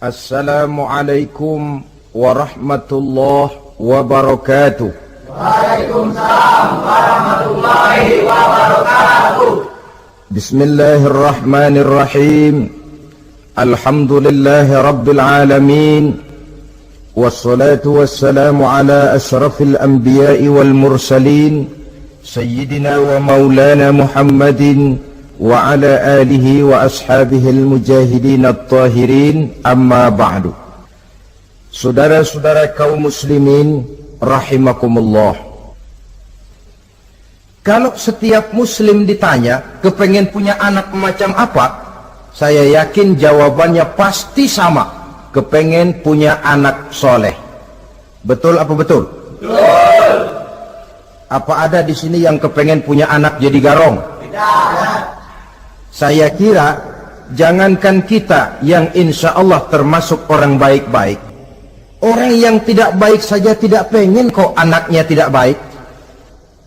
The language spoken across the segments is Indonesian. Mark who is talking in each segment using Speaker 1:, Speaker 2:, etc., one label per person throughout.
Speaker 1: Assalamualaikum warahmatullahi wabarakatuh.
Speaker 2: Waalaikumsalam warahmatullahi wabarakatuh.
Speaker 1: Bismillahirrahmanirrahim. Alhamdulillahi rabbil alamin. Wassalatu wassalamu ala ashrafil anbiya'i wal mursalin, sayyidina wa maulana Muhammadin wa ala alihi wa ashabihil mujahidin at-tahirin, amma ba'du. Saudara-saudara kaum muslimin rahimakumullah, kalau setiap muslim ditanya kepengen punya anak macam apa, saya yakin jawabannya pasti sama, kepengen punya anak soleh. Betul apa betul?
Speaker 2: Betul.
Speaker 1: Apa ada di sini yang kepengen punya anak jadi garong?
Speaker 2: Tidak.
Speaker 1: Saya kira jangankan kita yang insya Allah termasuk orang baik-baik, orang yang tidak baik saja tidak pengen kok anaknya tidak baik.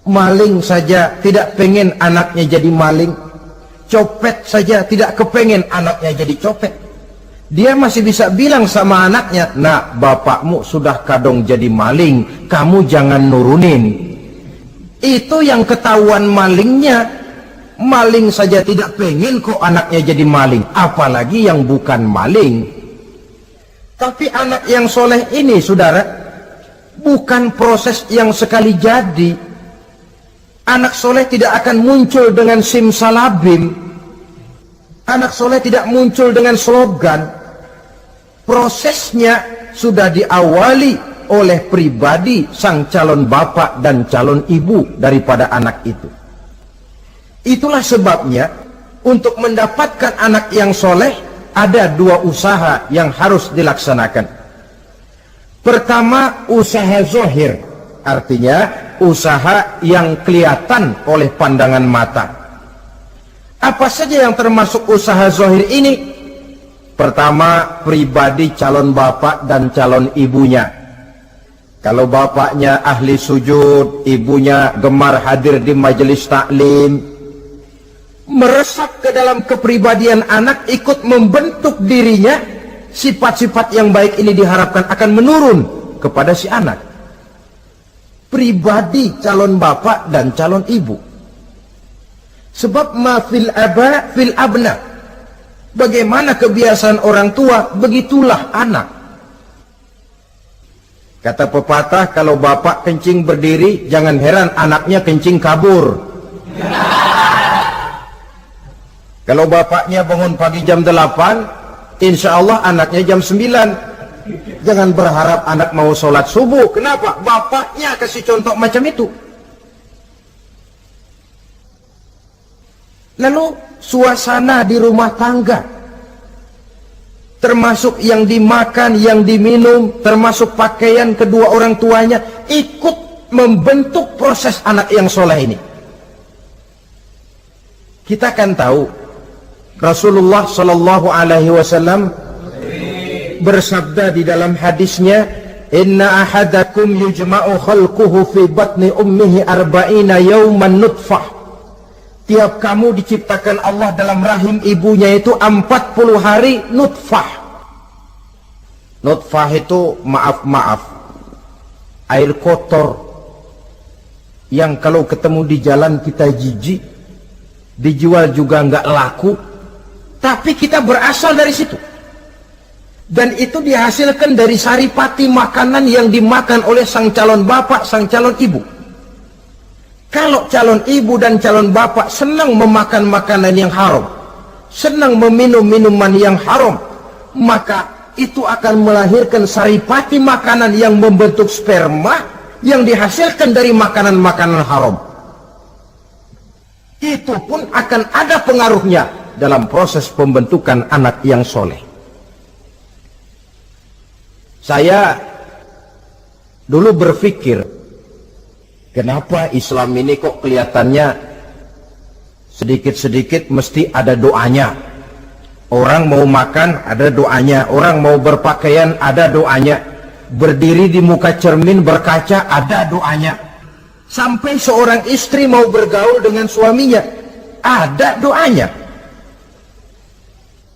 Speaker 1: Maling saja tidak pengen anaknya jadi maling. Copet saja tidak kepengen anaknya jadi copet. Dia masih bisa bilang sama anaknya, "Nak, bapakmu sudah kadung jadi maling, kamu jangan nurunin." Itu yang ketahuan malingnya. Maling saja tidak pengen kok anaknya jadi maling, apalagi yang bukan maling. Tapi anak yang soleh ini, saudara, bukan proses yang sekali jadi. Anak soleh tidak akan muncul dengan simsalabim. Anak soleh tidak muncul dengan slogan. Prosesnya sudah diawali oleh pribadi sang calon bapak dan calon ibu daripada anak itu. Itulah sebabnya untuk mendapatkan anak yang soleh ada dua usaha yang harus dilaksanakan. Pertama, usaha zohir, artinya usaha yang kelihatan oleh pandangan mata. Apa saja yang termasuk usaha zohir ini? Pertama, pribadi calon bapak dan calon ibunya. Kalau bapaknya ahli sujud, ibunya gemar hadir di majelis taklim, meresap ke dalam kepribadian anak, ikut membentuk dirinya, sifat-sifat yang baik ini diharapkan akan menurun kepada si anak. Pribadi calon bapak dan calon ibu. Sebab ma fil aba fil abna. Bagaimana kebiasaan orang tua, begitulah anak. Kata pepatah, kalau bapak kencing berdiri, jangan heran anaknya kencing kabur. Kalau bapaknya bangun pagi jam 8, insya Allah anaknya jam 9. Jangan berharap anak mau sholat subuh. Kenapa? Bapaknya kasih contoh macam itu. Lalu suasana di rumah tangga, termasuk yang dimakan, yang diminum, termasuk pakaian kedua orang tuanya, ikut membentuk proses anak yang soleh ini. Kita kan tahu Rasulullah Shallallahu Alaihi Wasallam bersabda di dalam hadisnya, "Inna ahadakum yujma'u khalquhu fi batni ummihi arba'ina yawman nutfah." Tiap kamu diciptakan Allah dalam rahim ibunya itu 40 hari nutfah. Nutfah itu maaf air kotor yang kalau ketemu di jalan kita jijik, dijual juga nggak laku. Tapi kita berasal dari situ. Dan itu dihasilkan dari saripati makanan yang dimakan oleh sang calon bapak, sang calon ibu. Kalau calon ibu dan calon bapak senang memakan makanan yang haram, senang meminum minuman yang haram, maka itu akan melahirkan saripati makanan yang membentuk sperma yang dihasilkan dari makanan-makanan haram. Itu pun akan ada pengaruhnya dalam proses pembentukan anak yang soleh. Saya dulu berpikir, kenapa Islam ini kok kelihatannya sedikit-sedikit mesti ada doanya. Orang mau makan ada doanya, orang mau berpakaian ada doanya, berdiri di muka cermin berkaca ada doanya. Sampai seorang istri mau bergaul dengan suaminya ada doanya.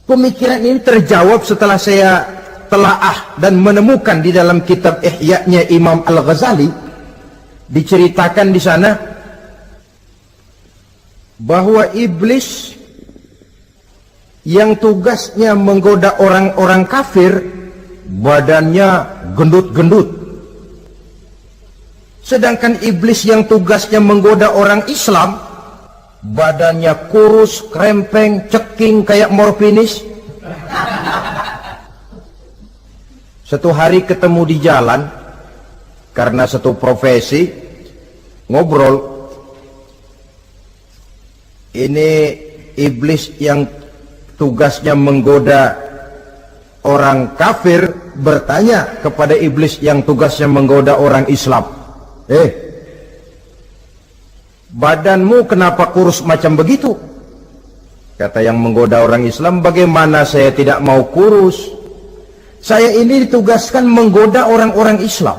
Speaker 1: Pemikiran ini terjawab setelah saya telaah dan menemukan di dalam kitab Ihya-nya Imam Al-Ghazali, diceritakan di sana bahwa iblis yang tugasnya menggoda orang-orang kafir badannya gendut-gendut, sedangkan iblis yang tugasnya menggoda orang Islam badannya kurus, krempeng, ceking kayak morfinis. Satu hari ketemu di jalan karena satu profesi, ngobrol. Ini iblis yang tugasnya menggoda orang kafir bertanya kepada iblis yang tugasnya menggoda orang Islam, badanmu kenapa kurus macam begitu? Kata yang menggoda orang Islam, bagaimana saya tidak mau kurus? Saya ini ditugaskan menggoda orang-orang Islam.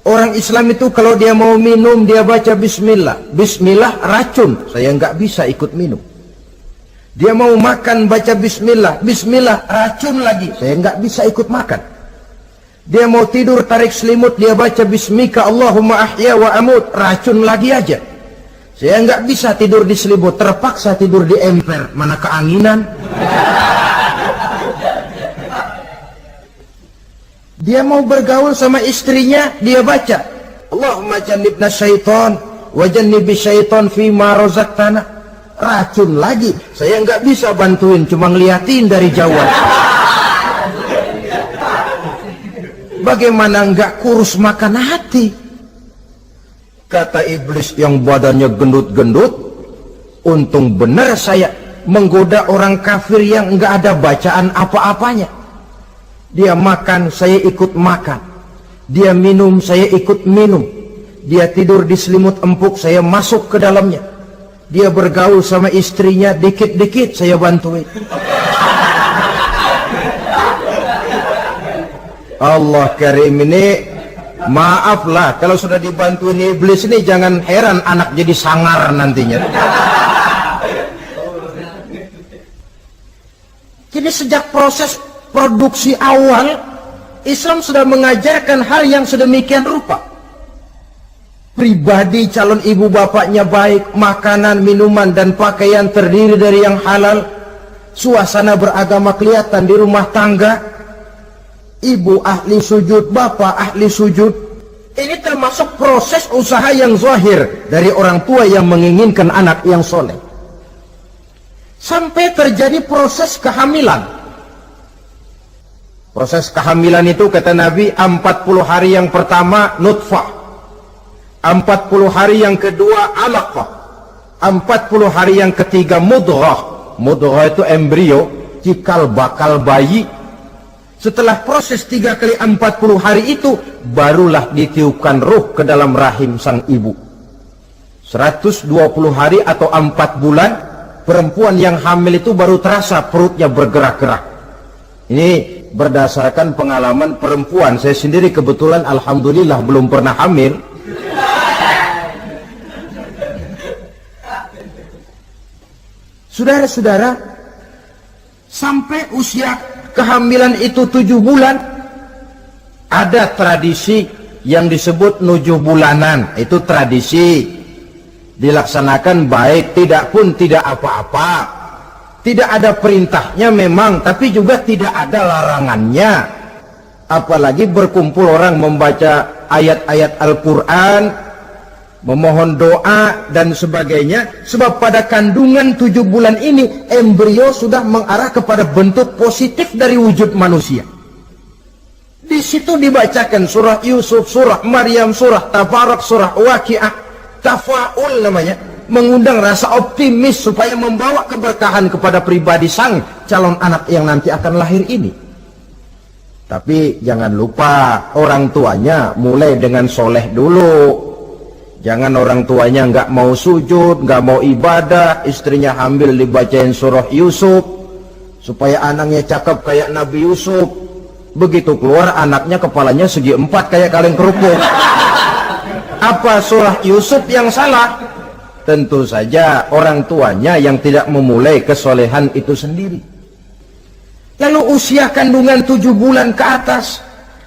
Speaker 1: Orang Islam itu kalau dia mau minum, dia baca bismillah. Bismillah racun, saya nggak bisa ikut minum. Dia mau makan, baca bismillah. Bismillah racun lagi, saya nggak bisa ikut makan. Dia mau tidur, tarik selimut, dia baca bismika Allahumma ahya wa amut, racun lagi aja. Saya nggak bisa tidur di selimut, terpaksa tidur di emper, mana keanginan. Dia mau bergaul sama istrinya, dia baca Allahumma jannibna syaitan wa jannibi syaitan fima razaqtana, racun lagi. Saya nggak bisa bantuin, cuma ngeliatin dari jauhan. Bagaimana nggak kurus makan hati? Kata iblis yang badannya gendut-gendut, untung benar saya menggoda orang kafir yang nggak ada bacaan apa-apanya. Dia makan, saya ikut makan. Dia minum, saya ikut minum. Dia tidur di selimut empuk, saya masuk ke dalamnya. Dia bergaul sama istrinya, dikit-dikit saya bantuin. Allah karim, ini maaflah kalau sudah dibantuin iblis ini, jangan heran anak jadi sangar nantinya. Jadi sejak proses produksi awal, Islam sudah mengajarkan hal yang sedemikian rupa. Pribadi calon ibu bapaknya baik, makanan, minuman, dan pakaian terdiri dari yang halal. Suasana beragama kelihatan di rumah tangga. Ibu ahli sujud, bapak ahli sujud. Ini termasuk proses usaha yang zahir dari orang tua yang menginginkan anak yang soleh. Sampai terjadi proses kehamilan. Proses kehamilan itu kata Nabi 40 hari yang pertama nutfah, 40 hari yang kedua alaqah, 40 hari yang ketiga mudghah. Mudghah itu embrio, cikal bakal bayi. Setelah proses 3 kali 40 hari itu, barulah ditiupkan ruh ke dalam rahim sang ibu. 120 hari atau 4 bulan, perempuan yang hamil itu baru terasa perutnya bergerak-gerak. Ini berdasarkan pengalaman perempuan. Saya sendiri kebetulan alhamdulillah belum pernah hamil. Saudara-saudara, sampai usia kehamilan itu 7 bulan, ada tradisi yang disebut 7 bulanan. Itu tradisi dilaksanakan baik, tidak pun tidak apa-apa. Tidak ada perintahnya memang, tapi juga tidak ada larangannya. Apalagi berkumpul orang membaca ayat-ayat Al-Quran, memohon doa dan sebagainya. Sebab pada kandungan 7 bulan ini, embrio sudah mengarah kepada bentuk positif dari wujud manusia. Di situ dibacakan surah Yusuf, surah Maryam, surah Tabarak, surah Waqi'ah, tafa'ul namanya, mengundang rasa optimis supaya membawa keberkahan kepada pribadi sang calon anak yang nanti akan lahir ini. Tapi jangan lupa orang tuanya mulai dengan soleh dulu. Jangan orang tuanya nggak mau sujud, nggak mau ibadah, istrinya hamil dibacain surah Yusuf supaya anaknya cakep kayak Nabi Yusuf. Begitu keluar anaknya kepalanya segi 4 kayak kaleng kerupuk. Apa surah Yusuf yang salah? Tentu saja orang tuanya yang tidak memulai kesolehan itu sendiri. Lalu usia kandungan 7 bulan ke atas,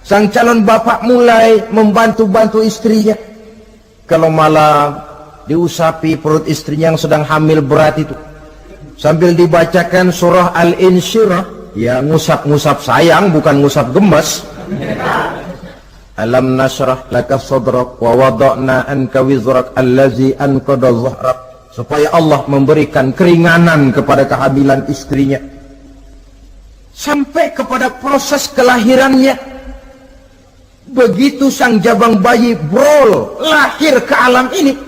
Speaker 1: sang calon bapak mulai membantu-bantu istrinya. Kalau malam diusapi perut istrinya yang sedang hamil berat itu, sambil dibacakan surah Al-Insyirah, ya ngusap-ngusap sayang, bukan ngusap gemes. Alam nashrah laka sadrak wa wada'na anka wizrak allazi anqadha dhahrak, supaya Allah memberikan keringanan kepada kehamilan istrinya sampai kepada proses kelahirannya. Begitu sang jabang bayi brol lahir ke alam ini,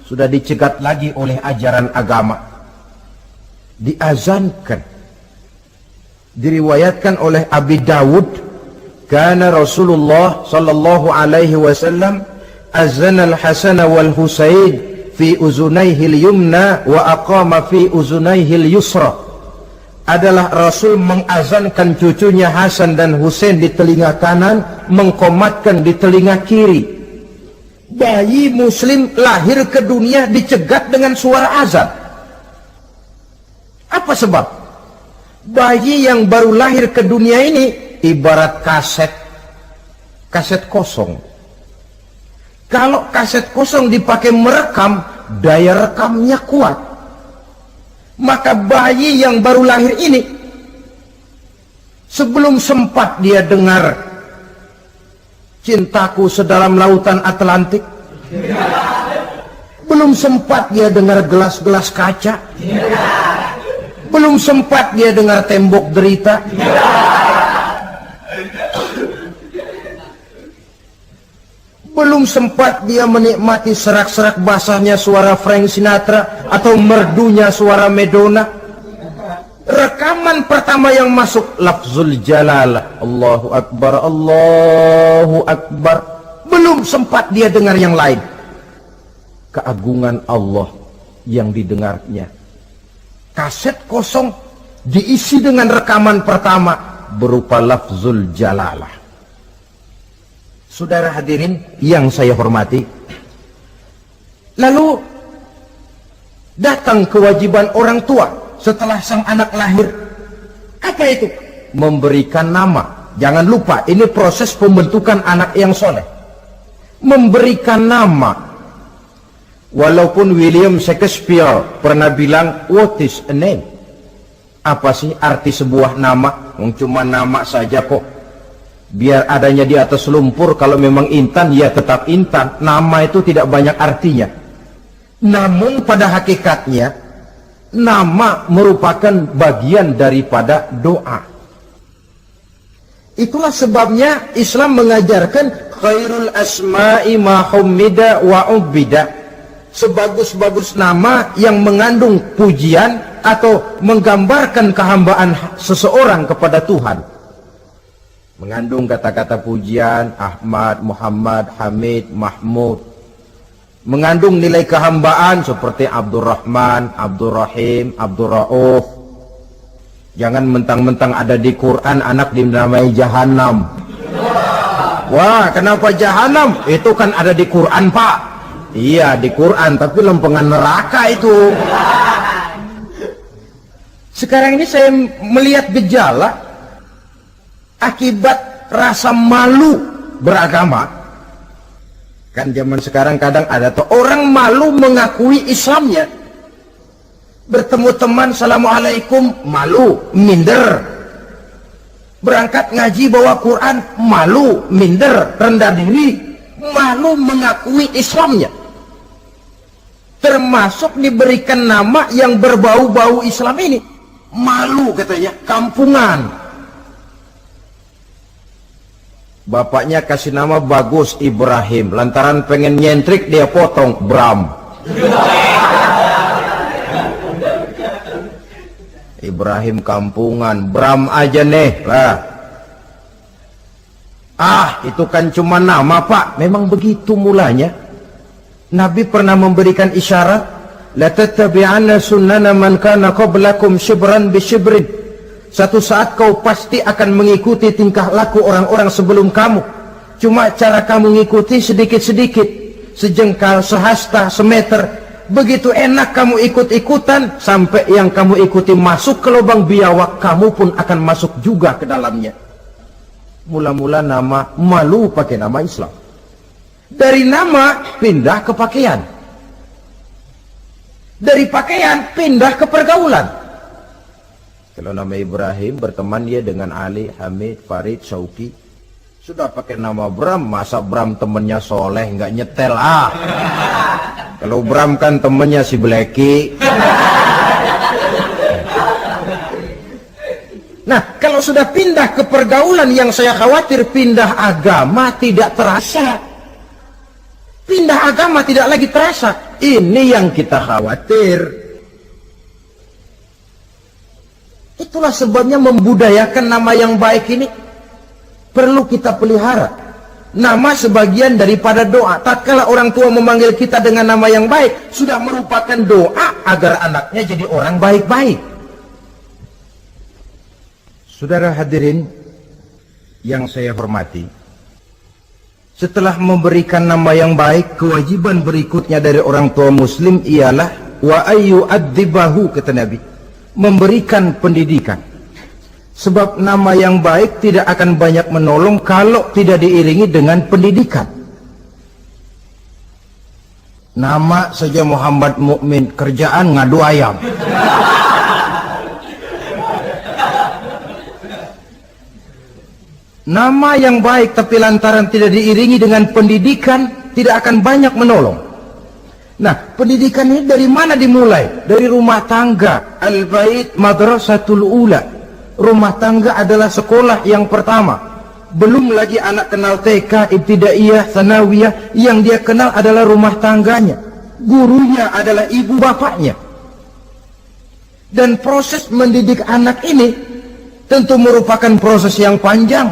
Speaker 1: sudah dicegat lagi oleh ajaran agama, diazankan. Diriwayatkan oleh Abi Dawud, kana Rasulullah sallallahu alaihi wasallam azana al-Hasan wal Husain fi uzunaihi al-yumna wa aqama fi uzunaihi al-yusra. Adalah Rasul mengazankan cucunya Hasan dan Husain di telinga kanan, mengkomatkan di telinga kiri. Bayi muslim lahir ke dunia dicegat dengan suara azan. Apa sebab? Bayi yang baru lahir ke dunia ini ibarat kaset kosong. Kalau kaset kosong dipakai merekam, daya rekamnya kuat. Maka bayi yang baru lahir ini, sebelum sempat dia dengar cintaku sedalam lautan Atlantik, belum sempat dia dengar gelas-gelas kaca, belum sempat dia dengar tembok derita, belum sempat dia menikmati serak-serak basahnya suara Frank Sinatra atau merdunya suara Madonna. Rekaman pertama yang masuk lafzul jalalah, Allahu Akbar, Allahu Akbar. Belum sempat dia dengar yang lain, keagungan Allah yang didengarnya. Kaset kosong diisi dengan rekaman pertama berupa lafzul jalalah. Saudara hadirin yang saya hormati, lalu datang kewajiban orang tua setelah sang anak lahir. Apa itu? Memberikan nama. Jangan lupa, ini proses pembentukan anak yang soleh. Memberikan nama. Walaupun William Shakespeare pernah bilang, what is a name? Apa sih arti sebuah nama? Cuma nama saja kok. Biar adanya di atas lumpur, kalau memang intan ya tetap intan. Nama itu tidak banyak artinya. Namun pada hakikatnya nama merupakan bagian daripada doa. Itulah sebabnya Islam mengajarkan khairul asma'i ma hummida wa ubida. Sebagus-bagus nama yang mengandung pujian atau menggambarkan kehambaan seseorang kepada Tuhan. Mengandung kata-kata pujian, Ahmad, Muhammad, Hamid, Mahmud. Mengandung nilai kehambaan seperti Abdurrahman, Abdurrahim, Abdurrauf. Jangan mentang-mentang ada di Quran anak dinamai Jahannam. Wah, kenapa Jahannam? Itu kan ada di Quran, Pak. Iya, di Quran, tapi lempengan neraka itu. Sekarang ini saya melihat gejala akibat rasa malu beragama. Kan zaman sekarang kadang ada tuh orang malu mengakui Islamnya. Bertemu teman, Assalamualaikum, malu, minder. Berangkat ngaji bawa Quran, malu, minder, rendah diri, malu mengakui Islamnya. Termasuk diberikan nama yang berbau-bau Islam ini. Malu katanya, kampungan. Bapaknya kasih nama bagus Ibrahim, lantaran pengen nyentrik dia potong Bram. Ibrahim kampungan, Bram aja nih lah. Itu kan cuma nama, Pak. Memang begitu mulanya. Nabi pernah memberikan isyarat, la tattabi'anna sunnana man kana qablakum shibran bi shibrin. Satu saat kau pasti akan mengikuti tingkah laku orang-orang sebelum kamu. Cuma cara kamu mengikuti sedikit-sedikit, sejengkal, sehasta, semeter. Begitu enak kamu ikut-ikutan, sampai yang kamu ikuti masuk ke lubang biawak, kamu pun akan masuk juga ke dalamnya. Mula-mula nama, malu pakai nama Islam. Dari nama pindah ke pakaian. Dari pakaian pindah ke pergaulan. Kalau nama Ibrahim, berteman dia dengan Ali, Hamid, Farid, Syauki. Sudah pakai nama Bram, masa Bram temennya soleh, nggak nyetel Kalau Bram kan temennya si Bleki. Nah, kalau sudah pindah ke pergaulan, yang saya khawatir pindah agama tidak terasa. Pindah agama tidak lagi terasa. Ini yang kita khawatir. Itulah sebabnya membudayakan nama yang baik ini perlu kita pelihara. Nama sebagian daripada doa. Tatkala orang tua memanggil kita dengan nama yang baik, sudah merupakan doa agar anaknya jadi orang baik-baik. Saudara hadirin yang saya hormati, setelah memberikan nama yang baik, kewajiban berikutnya dari orang tua muslim ialah wa ayyu'adzibahu, kata Nabi, memberikan pendidikan. Sebab nama yang baik tidak akan banyak menolong kalau tidak diiringi dengan pendidikan. Nama saja Muhammad Mukmin, kerjaan ngadu ayam. Nama yang baik tapi lantaran tidak diiringi dengan pendidikan, tidak akan banyak menolong. Nah, pendidikan ini dari mana dimulai? Dari rumah tangga. Al-bait madrasatul ula. Rumah tangga adalah sekolah yang pertama. Belum lagi anak kenal TK, ibtidaiyah, sanawiyah. Yang dia kenal adalah rumah tangganya. Gurunya adalah ibu bapaknya. Dan proses mendidik anak ini tentu merupakan proses yang panjang,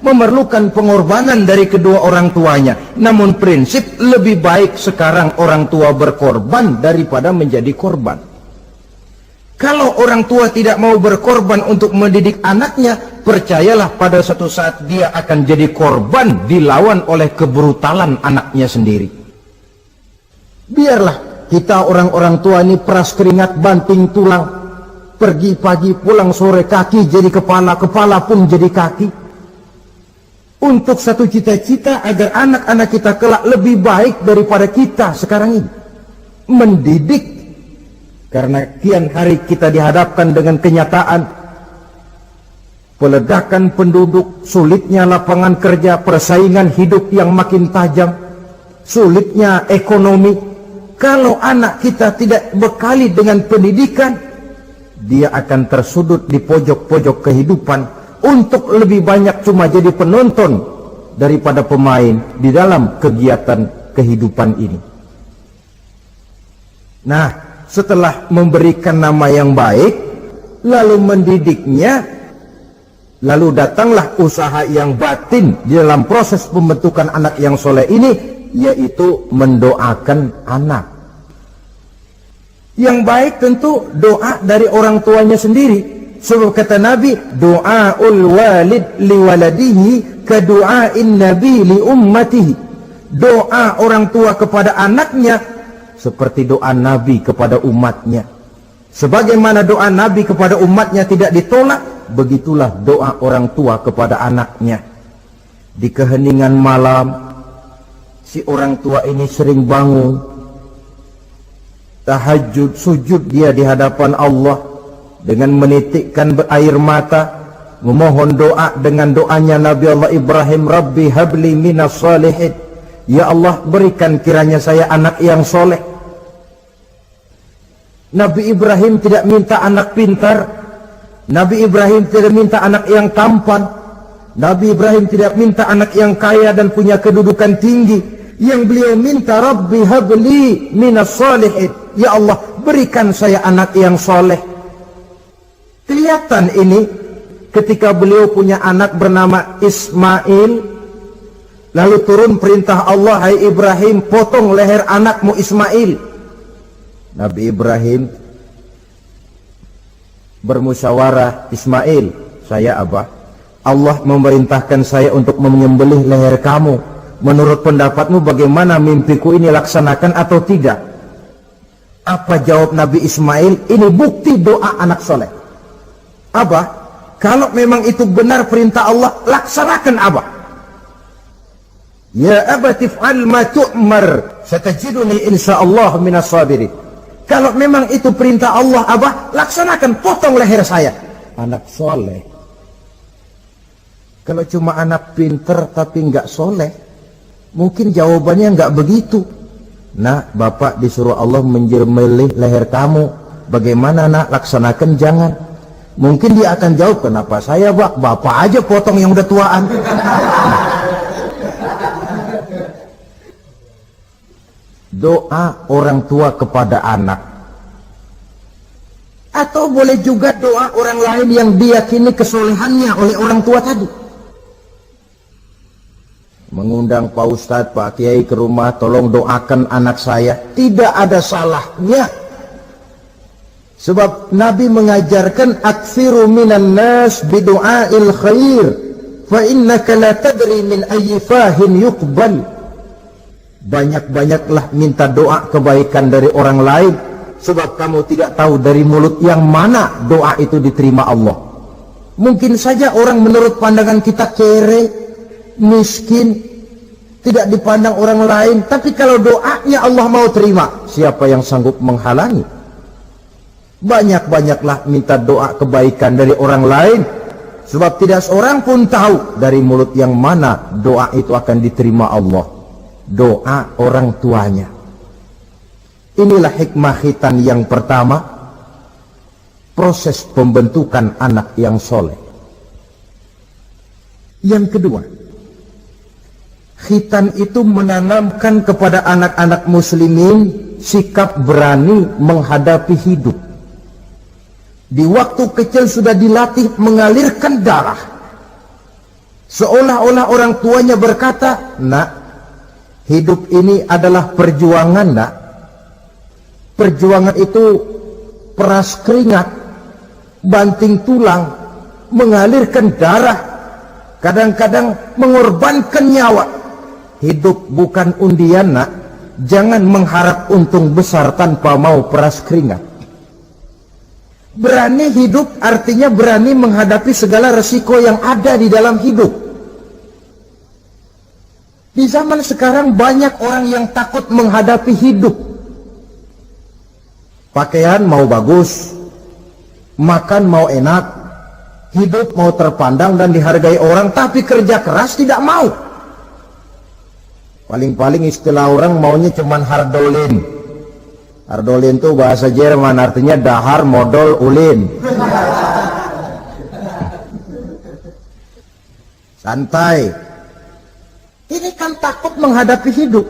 Speaker 1: memerlukan pengorbanan dari kedua orang tuanya. Namun prinsip lebih baik sekarang orang tua berkorban daripada menjadi korban. Kalau orang tua tidak mau berkorban untuk mendidik anaknya, percayalah pada suatu saat dia akan jadi korban, dilawan oleh kebrutalan anaknya sendiri. Biarlah kita orang-orang tua ini peras keringat banting tulang, pergi pagi pulang sore, kaki jadi kepala, kepala pun jadi kaki, untuk satu cita-cita agar anak-anak kita kelak lebih baik daripada kita sekarang ini. Mendidik. Karena kian hari kita dihadapkan dengan kenyataan peledakan penduduk, sulitnya lapangan kerja, persaingan hidup yang makin tajam, sulitnya ekonomi. Kalau anak kita tidak bekali dengan pendidikan, dia akan tersudut di pojok-pojok kehidupan untuk lebih banyak cuma jadi penonton daripada pemain di dalam kegiatan kehidupan ini. Nah, setelah memberikan nama yang baik, lalu mendidiknya, lalu datanglah usaha yang batin di dalam proses pembentukan anak yang soleh ini, yaitu mendoakan anak. Yang baik tentu doa dari orang tuanya sendiri. Sebab kata Nabi, doaul walid liwaladihi kadu'ain nabi li ummatihi. Doa orang tua kepada anaknya seperti doa Nabi kepada umatnya. Sebagaimana doa Nabi kepada umatnya tidak ditolak, begitulah doa orang tua kepada anaknya. Di keheningan malam, si orang tua ini sering bangun, tahajud, sujud dia di hadapan Allah dengan menitikkan air mata, memohon doa dengan doanya Nabi Allah Ibrahim, Rabbi habli minas salihin. Ya Allah, berikan kiranya saya anak yang soleh. Nabi Ibrahim tidak minta anak pintar. Nabi Ibrahim tidak minta anak yang tampan. Nabi Ibrahim tidak minta anak yang kaya dan punya kedudukan tinggi. Yang beliau minta, Rabbi habli minas salihin. Ya Allah, berikan saya anak yang soleh. Kelihatan ini ketika beliau punya anak bernama Ismail. Lalu turun perintah Allah, hai Ibrahim, potong leher anakmu Ismail. Nabi Ibrahim bermusyawarah, Ismail, saya Abah, Allah memerintahkan saya untuk menyembelih leher kamu. Menurut pendapatmu bagaimana, mimpiku ini laksanakan atau tidak? Apa jawab Nabi Ismail? Ini bukti doa anak soleh. Abah, kalau memang itu benar perintah Allah, laksanakan Abah. Ya abati if'al ma tu'mar, satajiduni insyaallah minas sabirin. Kalau memang itu perintah Allah, Abah, laksanakan, potong leher saya. Anak soleh. Kalau cuma anak pinter tapi nggak soleh, mungkin jawabannya nggak begitu. Nak, bapak disuruh Allah menjelmelih leher kamu. Bagaimana nak, laksanakan jangan. Mungkin dia akan jawab, kenapa saya bapak aja potong yang udah tuaan. Doa orang tua kepada anak. Atau boleh juga doa orang lain yang diyakini kesolehannya oleh orang tua tadi. Mengundang Pak Ustadz, Pak Kiai ke rumah, tolong doakan anak saya. Tidak ada salahnya. Sebab Nabi mengajarkan, aksiru minan nas bidu'ail khair, fa innaka la tadri min ayyi fahin yuqbal. Banyak-banyaklah minta doa kebaikan dari orang lain, sebab kamu tidak tahu dari mulut yang mana doa itu diterima Allah. Mungkin saja orang menurut pandangan kita kere, miskin, tidak dipandang orang lain, tapi kalau doanya Allah mau terima, siapa yang sanggup menghalangi? Banyak-banyaklah minta doa kebaikan dari orang lain, sebab tidak seorang pun tahu dari mulut yang mana doa itu akan diterima Allah. Doa orang tuanya. Inilah hikmah khitan yang pertama, proses pembentukan anak yang soleh. Yang kedua, khitan itu menanamkan kepada anak-anak muslimin sikap berani menghadapi hidup. Di waktu kecil sudah dilatih mengalirkan darah. Seolah-olah orang tuanya berkata, nak, hidup ini adalah perjuangan, nak. Perjuangan itu peras keringat, banting tulang, mengalirkan darah, kadang-kadang mengorbankan nyawa. Hidup bukan undian, nak. Jangan mengharap untung besar tanpa mau peras keringat. Berani hidup artinya berani menghadapi segala resiko yang ada di dalam hidup. Di zaman sekarang banyak orang yang takut menghadapi hidup. Pakaian mau bagus, makan mau enak, hidup mau terpandang dan dihargai orang, tapi kerja keras tidak mau. Paling-paling istilah orang maunya cuman hardolin. Hardolin itu bahasa Jerman, artinya dahar modal ulin. Santai. Ini kan takut menghadapi hidup,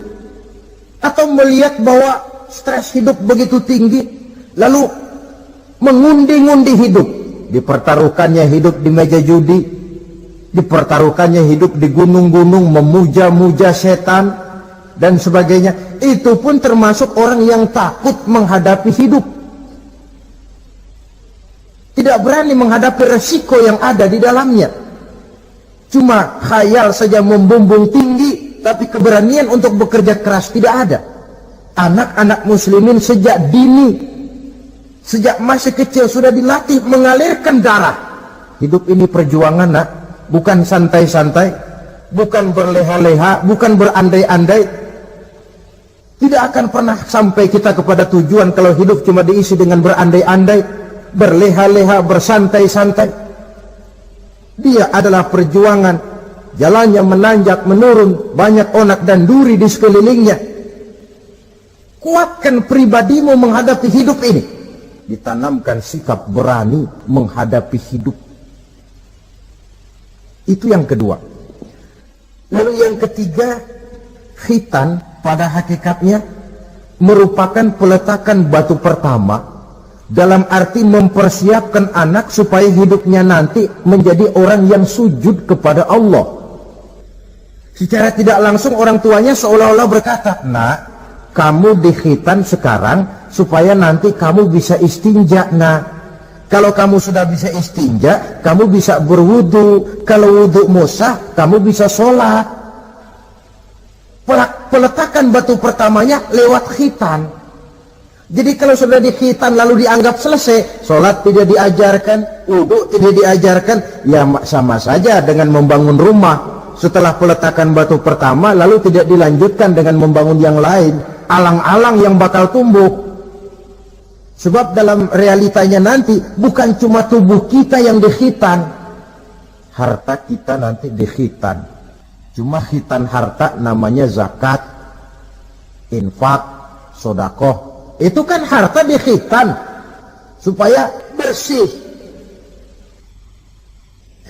Speaker 1: atau melihat bahwa stres hidup begitu tinggi, lalu mengundi-ngundi hidup. Dipertaruhkannya hidup di meja judi, dipertaruhkannya hidup di gunung-gunung, memuja-muja setan dan sebagainya. Itu pun termasuk orang yang takut menghadapi hidup, tidak berani menghadapi resiko yang ada di dalamnya. Cuma khayal saja membumbung tinggi, tapi keberanian untuk bekerja keras tidak ada. Anak-anak muslimin sejak dini, sejak masih kecil sudah dilatih mengalirkan darah. Hidup ini perjuangan, nak. Bukan santai-santai, bukan berleha-leha, bukan berandai-andai. Tidak akan pernah sampai kita kepada tujuan kalau hidup cuma diisi dengan berandai-andai, berleha-leha, bersantai-santai. Dia adalah perjuangan, jalannya menanjak, menurun, banyak onak dan duri di sekelilingnya. Kuatkan pribadimu menghadapi hidup ini. Ditanamkan sikap berani menghadapi hidup. Itu yang kedua. Lalu yang ketiga, khitan pada hakikatnya merupakan peletakan batu pertama, dalam arti mempersiapkan anak supaya hidupnya nanti menjadi orang yang sujud kepada Allah. Secara tidak langsung orang tuanya seolah-olah berkata, nak, kamu dikhitan sekarang supaya nanti kamu bisa istinja, nak. Kalau kamu sudah bisa istinja, kamu bisa berwudu. Kalau wudumu sah, kamu bisa sholat. Peletakan batu pertamanya lewat khitan. Jadi kalau sudah dikhitan lalu dianggap selesai, sholat tidak diajarkan, wudhu tidak diajarkan, ya sama saja dengan membangun rumah. Setelah peletakan batu pertama lalu tidak dilanjutkan dengan membangun yang lain, alang-alang yang bakal tumbuh. Sebab dalam realitanya nanti bukan cuma tubuh kita yang dikhitan, harta kita nanti dikhitan. Cuma khitan harta namanya zakat, infak, sodakoh. Itu kan harta dikhitan supaya bersih.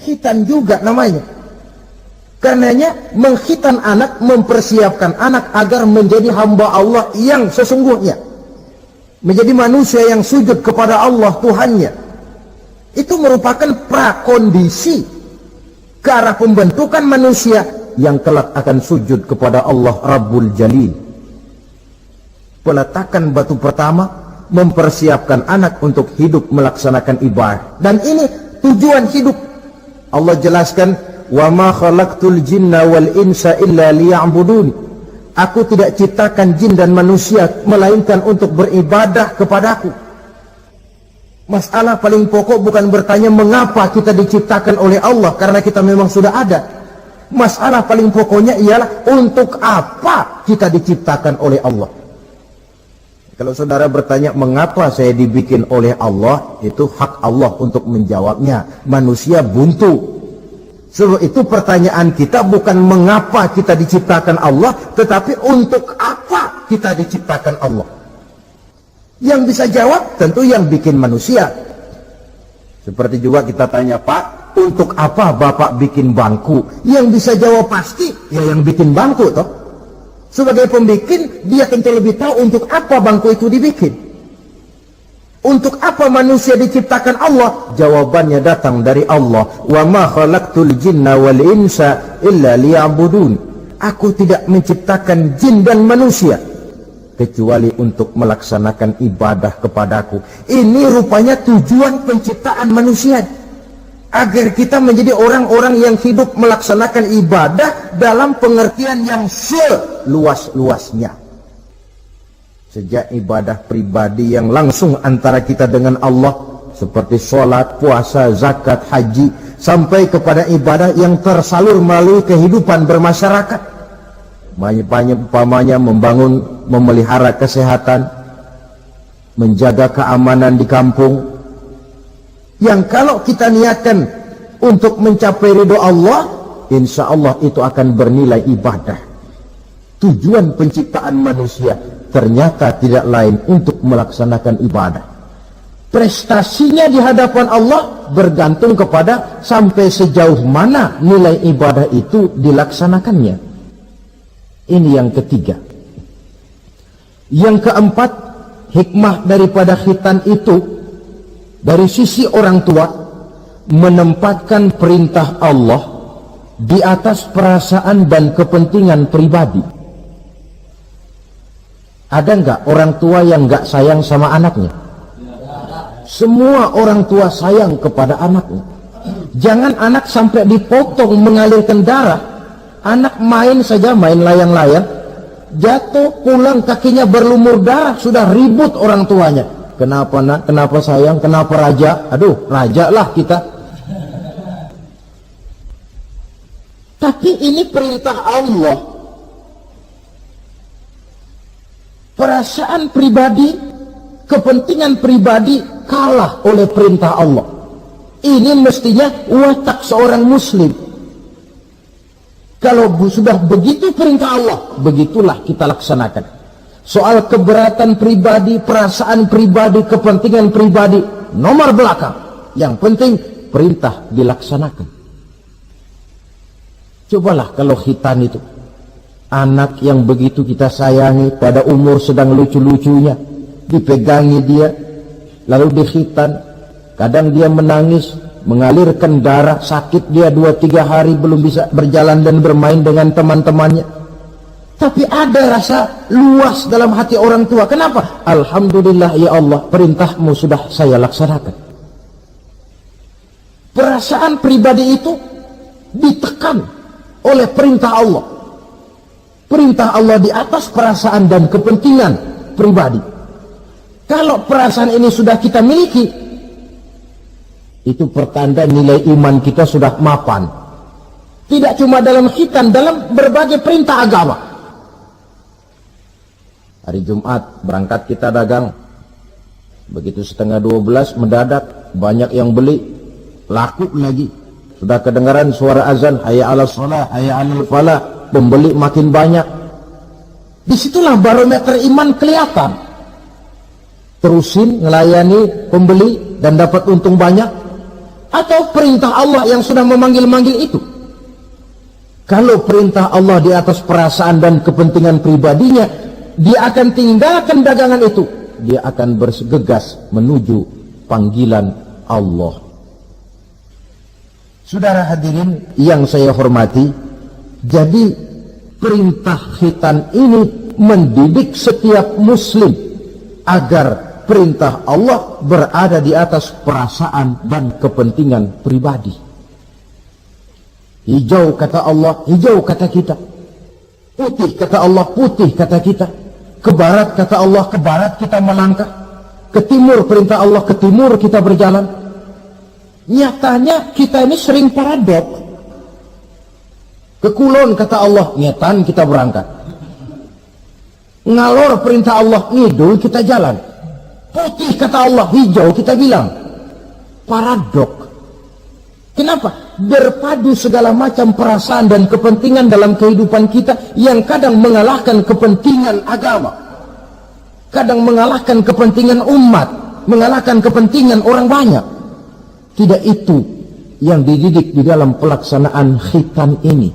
Speaker 1: Khitan juga namanya. Karenanya mengkhitan anak, mempersiapkan anak agar menjadi hamba Allah yang sesungguhnya, menjadi manusia yang sujud kepada Allah Tuhannya. Itu merupakan prakondisi ke arah pembentukan manusia yang kelak akan sujud kepada Allah Rabbul Jalil. Peletakan batu pertama mempersiapkan anak untuk hidup melaksanakan ibadah, dan ini tujuan hidup. Allah jelaskan, wa ma khalaqtul jinna wal insa illa liya'budun. Aku tidak ciptakan jin dan manusia melainkan untuk beribadah kepadaku. Masalah paling pokok bukan bertanya mengapa kita diciptakan oleh Allah, karena kita memang sudah ada. Masalah paling pokoknya ialah untuk apa kita diciptakan oleh Allah. Kalau saudara bertanya mengapa saya dibikin oleh Allah, itu hak Allah untuk menjawabnya. Manusia buntu. Sebab itu pertanyaan kita bukan mengapa kita diciptakan Allah, tetapi untuk apa kita diciptakan Allah. Yang bisa jawab tentu yang bikin manusia. Seperti juga kita tanya, Pak, untuk apa Bapak bikin bangku? Yang bisa jawab pasti ya yang bikin bangku toh. Sebagai pembikin, dia tentu lebih tahu untuk apa bangku itu dibikin. Untuk apa manusia diciptakan Allah? Jawabannya datang dari Allah. Wa ma khalaqtul jinna wal insa illa liya'budun. Aku tidak menciptakan jin dan manusia kecuali untuk melaksanakan ibadah kepadaku. Ini rupanya tujuan penciptaan manusia, agar kita menjadi orang-orang yang hidup melaksanakan ibadah dalam pengertian yang seluas-luasnya. Sejak ibadah pribadi yang langsung antara kita dengan Allah, seperti sholat, puasa, zakat, haji, sampai kepada ibadah yang tersalur melalui kehidupan bermasyarakat. Umpamanya membangun, memelihara kesehatan, menjaga keamanan di kampung, yang kalau kita niatkan untuk mencapai ridho Allah, insya Allah itu akan bernilai ibadah. Tujuan penciptaan manusia ternyata tidak lain untuk melaksanakan ibadah. Prestasinya di hadapan Allah bergantung kepada sampai sejauh mana nilai ibadah itu dilaksanakannya. Ini yang ketiga. Yang keempat, hikmah daripada khitan itu dari sisi orang tua, menempatkan perintah Allah di atas perasaan dan kepentingan pribadi. Ada enggak orang tua yang enggak sayang sama anaknya? Semua orang tua sayang kepada anaknya. Jangan anak sampai dipotong mengalirkan darah. Anak main saja, main layang-layang, jatuh, pulang kakinya berlumur darah, sudah ribut orang tuanya. Kenapa nak? Kenapa sayang? Kenapa raja? Aduh, raja lah kita. Tapi ini perintah Allah. Perasaan pribadi, kepentingan pribadi kalah oleh perintah Allah. Ini mestinya watak seorang muslim. Kalau sudah begitu perintah Allah, begitulah kita laksanakan. Soal keberatan pribadi, perasaan pribadi, kepentingan pribadi, nomor belakang. Yang penting perintah dilaksanakan. Cobalah kalau khitan itu, anak yang begitu kita sayangi, pada umur sedang lucu-lucunya, dipegangi dia, lalu dikhitan. Kadang dia menangis, mengalirkan darah, sakit dia 2-3 hari belum bisa berjalan dan bermain dengan teman-temannya. Tapi ada rasa luas dalam hati orang tua. Kenapa? Alhamdulillah ya Allah, perintahmu sudah saya laksanakan. Perasaan pribadi itu ditekan oleh perintah Allah. Perintah Allah di atas perasaan dan kepentingan pribadi. Kalau perasaan ini sudah kita miliki, itu pertanda nilai iman kita sudah mapan. Tidak cuma dalam khitan, dalam berbagai perintah agama. Hari Jumat berangkat kita dagang. Begitu 11:30 mendadak banyak yang beli, laku lagi. Sudah kedengaran suara azan, hayya 'alas shalah, hayya 'alal falah, pembeli makin banyak. Disitulah barometer iman kelihatan. Terusin melayani pembeli dan dapat untung banyak, atau perintah Allah yang sudah memanggil-manggil itu. Kalau perintah Allah di atas perasaan dan kepentingan pribadinya, dia akan tinggalkan dagangan itu. Dia akan bergegas menuju panggilan Allah. Saudara hadirin yang saya hormati, jadi perintah khitan ini mendidik setiap muslim agar perintah Allah berada di atas perasaan dan kepentingan pribadi. Hijau kata Allah, hijau kata kita. Putih kata Allah, putih kata kita. Ke barat kata Allah, ke barat kita melangkah. Ke timur perintah Allah, ke timur kita berjalan. Nyatanya kita ini sering paradok. Ke kulon kata Allah, nyetan kita berangkat. Ngalor perintah Allah, ngidul kita jalan. Putih kata Allah, hijau kita bilang. Paradok. Kenapa? Berpadu segala macam perasaan dan kepentingan dalam kehidupan kita yang kadang mengalahkan kepentingan agama, kadang mengalahkan kepentingan umat, mengalahkan kepentingan orang banyak. Tidak itu yang dididik di dalam pelaksanaan khitan ini.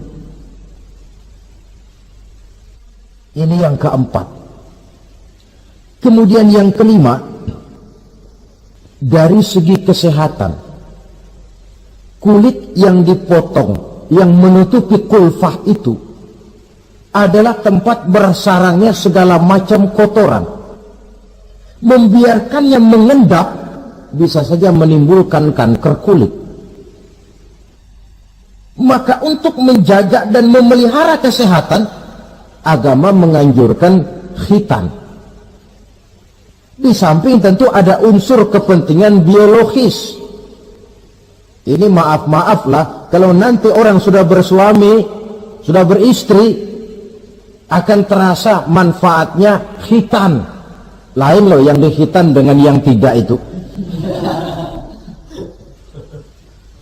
Speaker 1: Ini yang keempat. Kemudian yang kelima, dari segi kesehatan, kulit yang dipotong, yang menutupi kulfah itu adalah tempat bersarangnya segala macam kotoran. Membiarkannya mengendap bisa saja menimbulkan kanker kulit. Maka untuk menjaga dan memelihara kesehatan, agama menganjurkan khitan. Di samping tentu ada unsur kepentingan biologis. Ini maaf-maaflah, kalau nanti orang sudah bersuami, sudah beristri, akan terasa manfaatnya khitan. Lain loh yang dikhitan dengan yang tidak itu.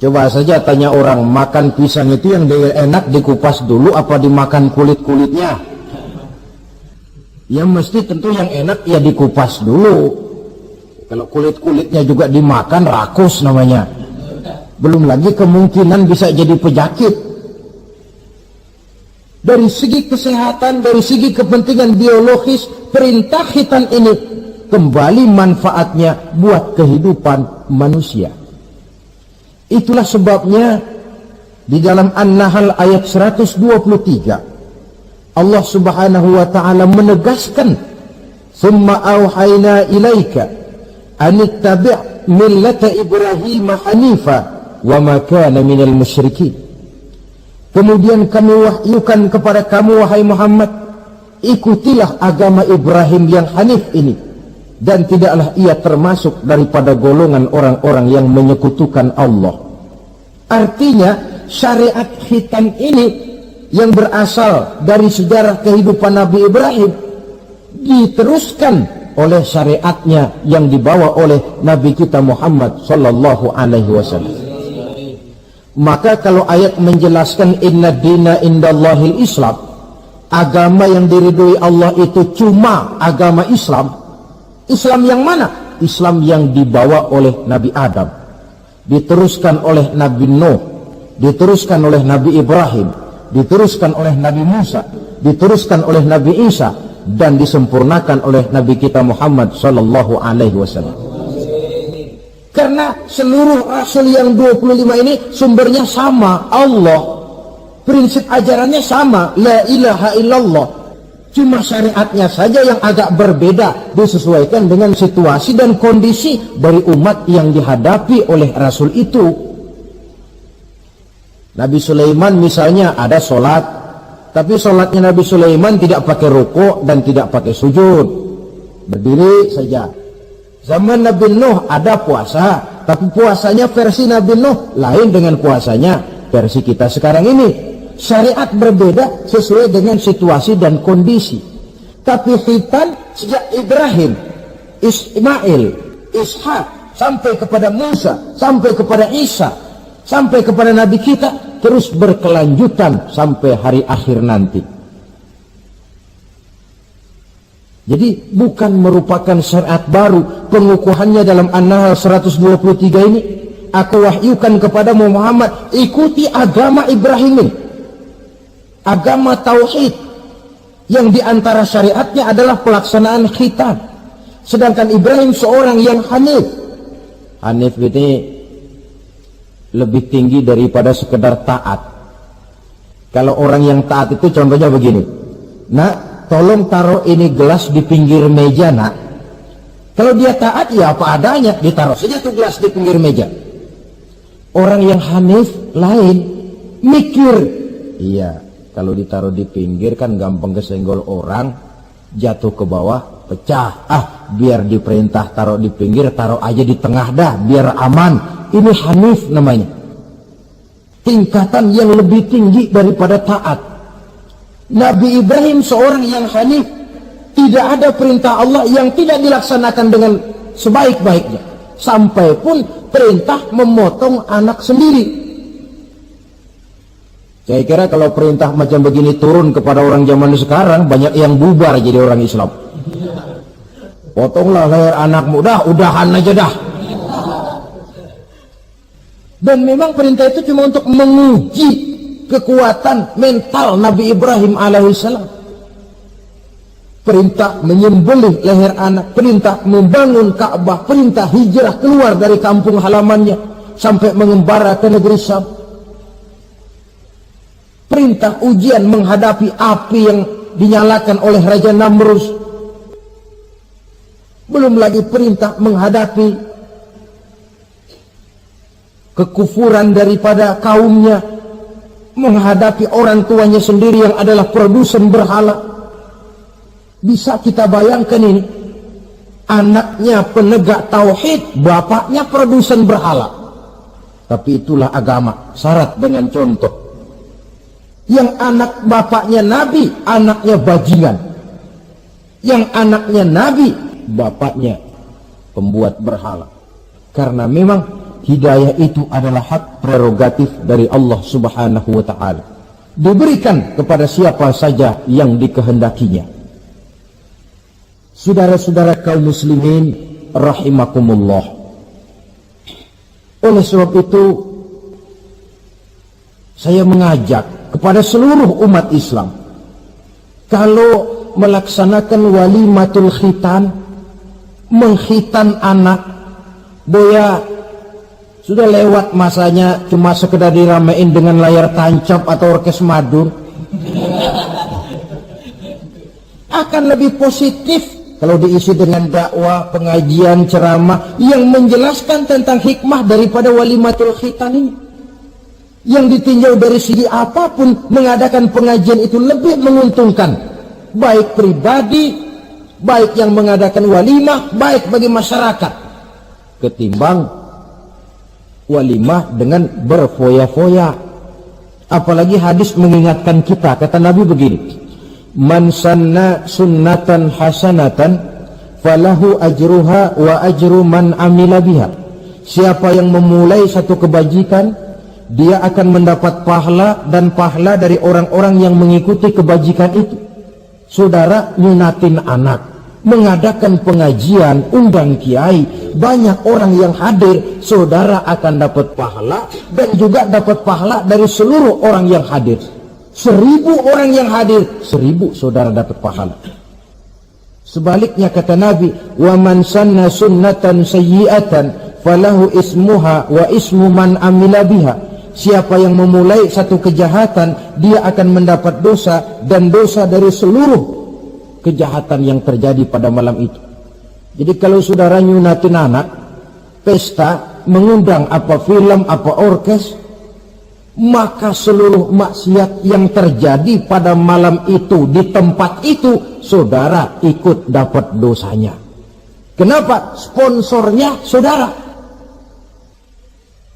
Speaker 1: Coba saja tanya orang, makan pisang itu yang enak dikupas dulu apa dimakan kulit-kulitnya? Ya mesti tentu yang enak ya dikupas dulu. Kalau kulit-kulitnya juga dimakan, rakus namanya. Belum lagi kemungkinan bisa jadi penyakit. Dari segi kesehatan, dari segi kepentingan biologis, perintah khitan ini kembali manfaatnya buat kehidupan manusia. Itulah sebabnya di dalam An-Nahl ayat 123 Allah Subhanahu wa taala menegaskan, "Tsumma auhayna ilaika an ittabi' millata Ibrahim hanifa wa ma kana minal musyrikin." Kemudian kami wahyukan kepada kamu wahai Muhammad, ikutilah agama Ibrahim yang hanif ini, dan tidaklah ia termasuk daripada golongan orang-orang yang menyekutukan Allah. Artinya syariat khitan ini yang berasal dari sejarah kehidupan Nabi Ibrahim diteruskan oleh syariatnya yang dibawa oleh Nabi kita Muhammad sallallahu alaihi wasallam. Maka kalau ayat menjelaskan inna dina indallahil Islam, agama yang diridhoi Allah itu cuma agama Islam. Islam yang mana? Islam yang dibawa oleh Nabi Adam, diteruskan oleh Nabi Nuh, diteruskan oleh Nabi Ibrahim, diteruskan oleh Nabi Musa, diteruskan oleh Nabi Isa, dan disempurnakan oleh Nabi kita Muhammad sallallahu alaihi wasallam. Karena seluruh rasul yang 25 ini sumbernya sama, Allah. Prinsip ajarannya sama, la ilaha illallah. Cuma syariatnya saja yang agak berbeda, disesuaikan dengan situasi dan kondisi dari umat yang dihadapi oleh rasul itu. Nabi Sulaiman misalnya ada sholat, tapi sholatnya Nabi Sulaiman tidak pakai rukuk dan tidak pakai sujud, berdiri saja. Zaman Nabi Nuh ada puasa, tapi puasanya versi Nabi Nuh lain dengan puasanya versi kita sekarang ini. Syariat berbeda sesuai dengan situasi dan kondisi. Tapi khitan sejak Ibrahim, Ismail, Ishak, sampai kepada Musa, sampai kepada Isa, sampai kepada Nabi kita, terus berkelanjutan sampai hari akhir nanti. Jadi bukan merupakan syariat baru. Pengukuhannya dalam An-Nahl 123 ini, aku wahyukan kepada Muhammad, ikuti agama Ibrahim ini, agama tauhid, yang diantara syariatnya adalah pelaksanaan khitan. Sedangkan Ibrahim seorang yang hanif. Hanif ini lebih tinggi daripada sekedar taat. Kalau orang yang taat itu contohnya begini, nak, tolong taruh ini gelas di pinggir meja, nak. Kalau dia taat ya apa adanya, ditaruh saja tuh gelas di pinggir meja. Orang yang hanif lain, mikir. Iya, kalau ditaruh di pinggir kan gampang kesenggol orang, jatuh ke bawah, pecah. Biar diperintah taruh di pinggir, taruh aja di tengah dah, biar aman. Ini hanif namanya. Tingkatan yang lebih tinggi daripada taat. Nabi Ibrahim seorang yang hanif. Tidak ada perintah Allah yang tidak dilaksanakan dengan sebaik-baiknya. Sampai pun perintah memotong anak sendiri. Saya kira kalau perintah macam begini turun kepada orang zaman sekarang, banyak yang bubar jadi orang Islam. Potonglah leher anakmu, udahan aja dah. Dan memang perintah itu cuma untuk menguji kekuatan mental Nabi Ibrahim alaihissalam. Perintah menyembelih leher anak, perintah membangun Ka'bah, perintah hijrah keluar dari kampung halamannya sampai mengembara ke negeri Syam. Perintah ujian menghadapi api yang dinyalakan oleh Raja Namrus. Belum lagi perintah menghadapi kekufuran daripada kaumnya, menghadapi orang tuanya sendiri yang adalah produsen berhala. Bisa kita bayangkan ini, anaknya penegak tauhid, bapaknya produsen berhala. Tapi itulah agama, syarat dengan contoh. Yang anak bapaknya nabi, anaknya bajingan. Yang anaknya nabi, bapaknya pembuat berhala. Karena memang hidayah itu adalah hak prerogatif dari Allah Subhanahu wa ta'ala. Diberikan kepada siapa saja yang dikehendakinya. Saudara-saudara kaum muslimin rahimakumullah. Oleh sebab itu saya mengajak kepada seluruh umat Islam, kalau melaksanakan walimatul khitan, mengkhitan anak, boya sudah lewat masanya cuma sekedar diramein dengan layar tancap atau orkes madur. Akan lebih positif kalau diisi dengan dakwah, pengajian, ceramah yang menjelaskan tentang hikmah daripada walimatul khitan ini. Yang ditinjau dari segi apapun, mengadakan pengajian itu lebih menguntungkan, baik pribadi, baik yang mengadakan walimah, baik bagi masyarakat, ketimbang walimah dengan berfoya-foya. Apalagi hadis mengingatkan kita, kata Nabi begini, man sanna sunnatan hasanatan falahu ajruha wa ajru man amila biha. Siapa yang memulai satu kebajikan, dia akan mendapat pahala dan pahala dari orang-orang yang mengikuti kebajikan itu. Saudara nyunatin anak, mengadakan pengajian, undang kiai, banyak orang yang hadir, saudara akan dapat pahala dan juga dapat pahala dari seluruh orang yang hadir. 1000 orang yang hadir, 1000 saudara dapat pahala. Sebaliknya kata Nabi, wa man sanna sunnatan sayyi'atan falahu ismuha wa ismu man amila biha. Siapa yang memulai satu kejahatan, dia akan mendapat dosa dan dosa dari seluruh kejahatan yang terjadi pada malam itu. Jadi kalau saudara nyunatin anak, pesta, mengundang apa film, apa orkes, maka seluruh maksiat yang terjadi pada malam itu di tempat itu, saudara ikut dapat dosanya. Kenapa? Sponsornya saudara.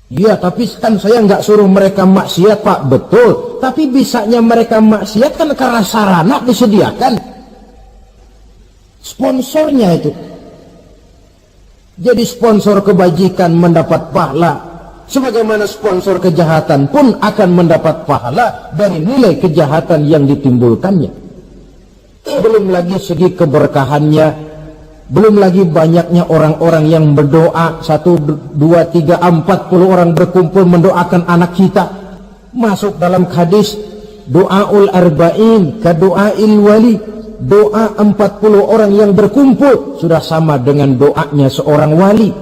Speaker 1: Ya, tapi kan saya nggak suruh mereka maksiat, Pak. Betul. Tapi bisanya mereka maksiat kan karena sarana disediakan. Sponsornya itu. Jadi sponsor kebajikan mendapat pahala, sebagaimana sponsor kejahatan pun akan mendapat pahala dari nilai kejahatan yang ditimbulkannya. Belum lagi segi keberkahannya, belum lagi banyaknya orang-orang yang berdoa, 1, 2, 3, 40 orang berkumpul mendoakan anak kita. Masuk dalam hadis doaul arba'in ka doail wali. Doa 40 orang yang berkumpul sudah sama dengan doanya seorang wali.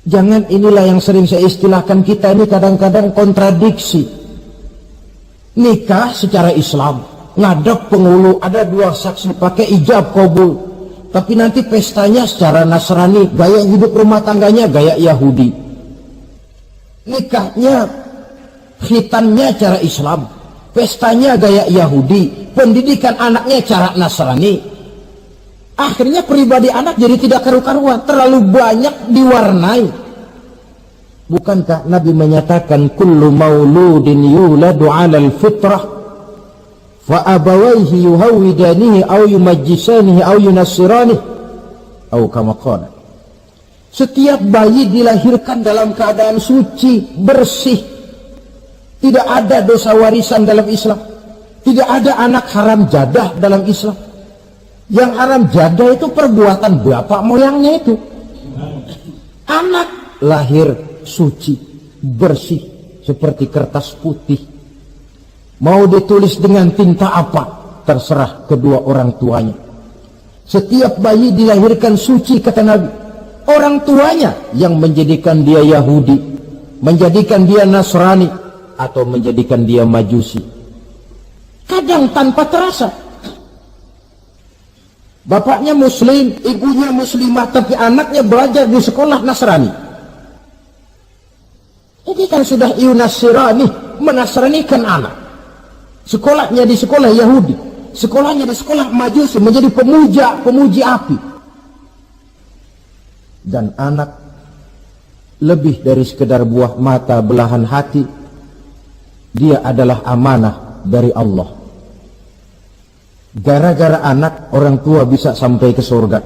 Speaker 1: Jangan, inilah yang sering saya istilahkan, kita ini kadang-kadang kontradiksi. Nikah secara Islam, ngadep penghulu, ada 2 saksi, pakai ijab kabul. Tapi nanti pestanya secara Nasrani, gaya hidup rumah tangganya gaya Yahudi. Nikahnya, khitannya cara Islam, pestanya gaya Yahudi, pendidikan anaknya cara Nasrani. Akhirnya pribadi anak jadi tidak karu-karuan, terlalu banyak diwarnai. Bukankah Nabi menyatakan kullu mauludin yuladu 'alal fitrah fa abawayhi yuhawidanihi aw yumajjisanihi aw yunassiranihi atau kama qala. Setiap bayi dilahirkan dalam keadaan suci, bersih. Tidak ada dosa warisan dalam Islam. Tidak ada anak haram jadah dalam Islam. Yang haram jadah itu perbuatan bapak moyangnya itu. Anak lahir suci, bersih, seperti kertas putih. Mau ditulis dengan tinta apa, terserah kedua orang tuanya. Setiap bayi dilahirkan suci, kata Nabi. Orang tuanya yang menjadikan dia Yahudi, menjadikan dia Nasrani, atau menjadikan dia Majusi. Kadang tanpa terasa. Bapaknya Muslim, ibunya Muslimah, tapi anaknya belajar di sekolah Nasrani. Ini kan sudah yunasirani, menasranikan anak. Sekolahnya di sekolah Yahudi, sekolahnya di sekolah Majusi, menjadi pemuji api. Dan anak lebih dari sekedar buah mata, belahan hati. Dia adalah amanah dari Allah. Gara-gara anak, orang tua bisa sampai ke surga.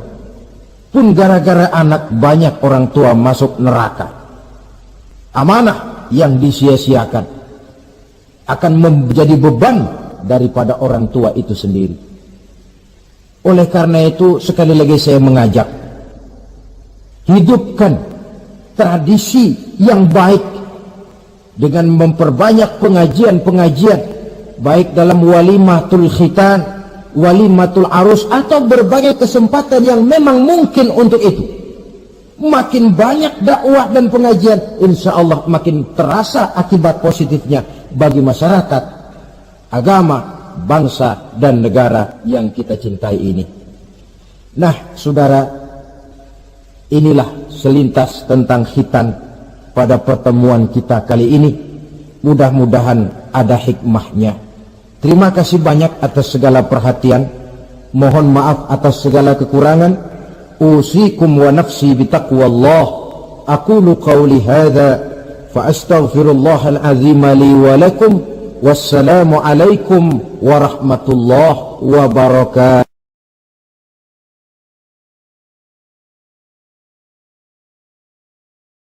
Speaker 1: Pun gara-gara anak, banyak orang tua masuk neraka. Amanah yang disia-siakan akan menjadi beban daripada orang tua itu sendiri. Oleh karena itu, sekali lagi saya mengajak, hidupkan tradisi yang baik dengan memperbanyak pengajian-pengajian, baik dalam walimatul khitan, walimatul arus, atau berbagai kesempatan yang memang mungkin untuk itu. Makin banyak dakwah dan pengajian, insya Allah makin terasa akibat positifnya bagi masyarakat, agama, bangsa, dan negara yang kita cintai ini. Nah, saudara, inilah selintas tentang khitan pada pertemuan kita kali ini. Mudah-mudahan ada hikmahnya. Terima kasih banyak atas segala perhatian. Mohon maaf atas segala kekurangan. Usikum wa nafsi bitaqwallah. Aqulu qawli hadha fa astaghfirullahal azim li wa lakum. Wassalamu alaikum warahmatullahi wabarakatuh.